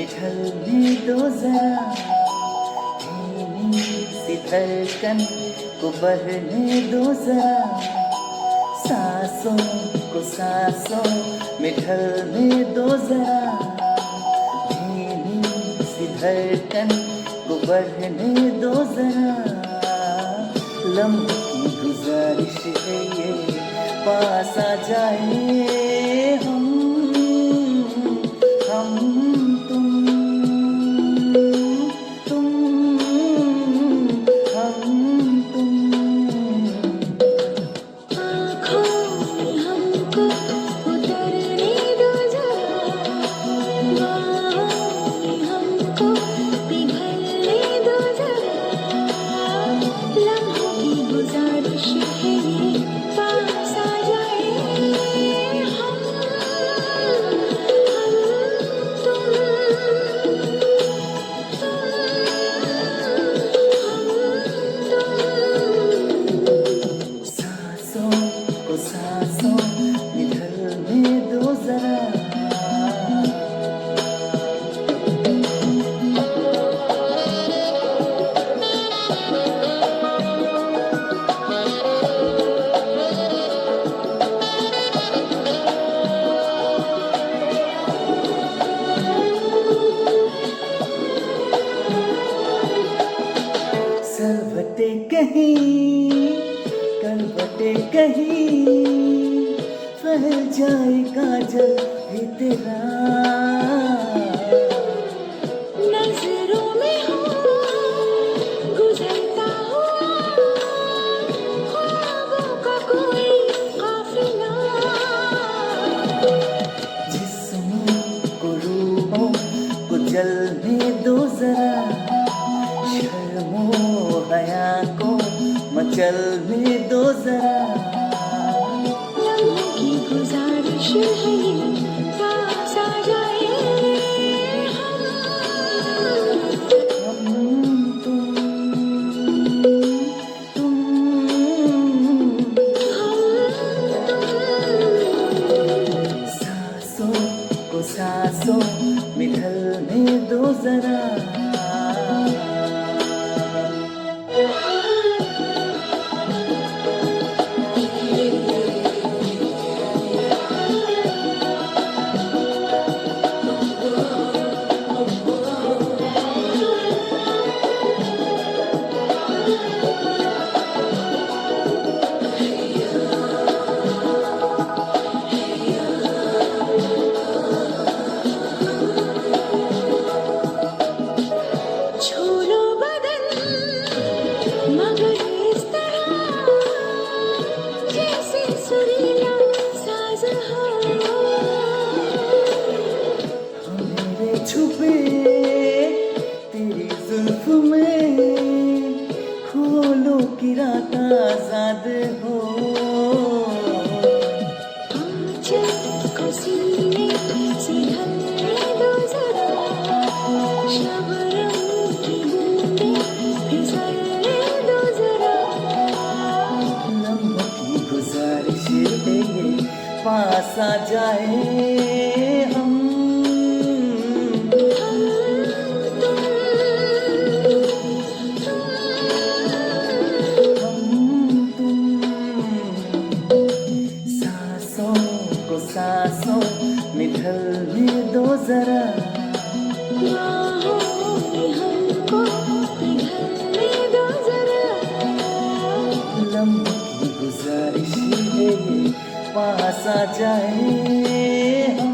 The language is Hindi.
निठलने दो जरा, धीमी सी धड़कन को बढ़ने दो जरा, सांसों को सांसों में ढलने दो जरा, धीमी सी धड़कन को बढ़ने दो जरा। लम्हों की गुजारिश है ये, पास आ जाए हम तुम हम तुम। आँखों में हमको उतरने दो जरा, बाहों में हमको पिघलने दो जरा, लम्हों की गुजारिश है ये, पास आ जाए हम सांसों को सांसों में ढलने दो जरा। सरवटे कहीं करवटे कहीं, फैल जाए काजल भी तेरा। नजरों में हो गुजरता हुआ ख्वाबों का कोई काफिला, जिस्मों को रूहों को जलने दो जरा, शर्मो हया को मचलने दो जरा। लम्हों की गुजारिश है ये, पास आ जाए हम तुम सांसों को सांसों में ढलने दो जरा। छोड़ो बदन मगर इस तरह जैसे सुरीला साज हो, मेरे छुपे तेरी जुल्फ में, खोलो की रात आजाद हो। आंचल को सीने से ढलने दो जरा, शबनम की बूंदें फिसलने दो जरा, लम्हों की गुजारिश है ये, पास आ जाए हम तुम। सांसों को सांसों में ढलने दो जरा, बाहों में हमको पिघलने दो जरा, लम्हों की गुजारिश है ये, पास आ जाए हम।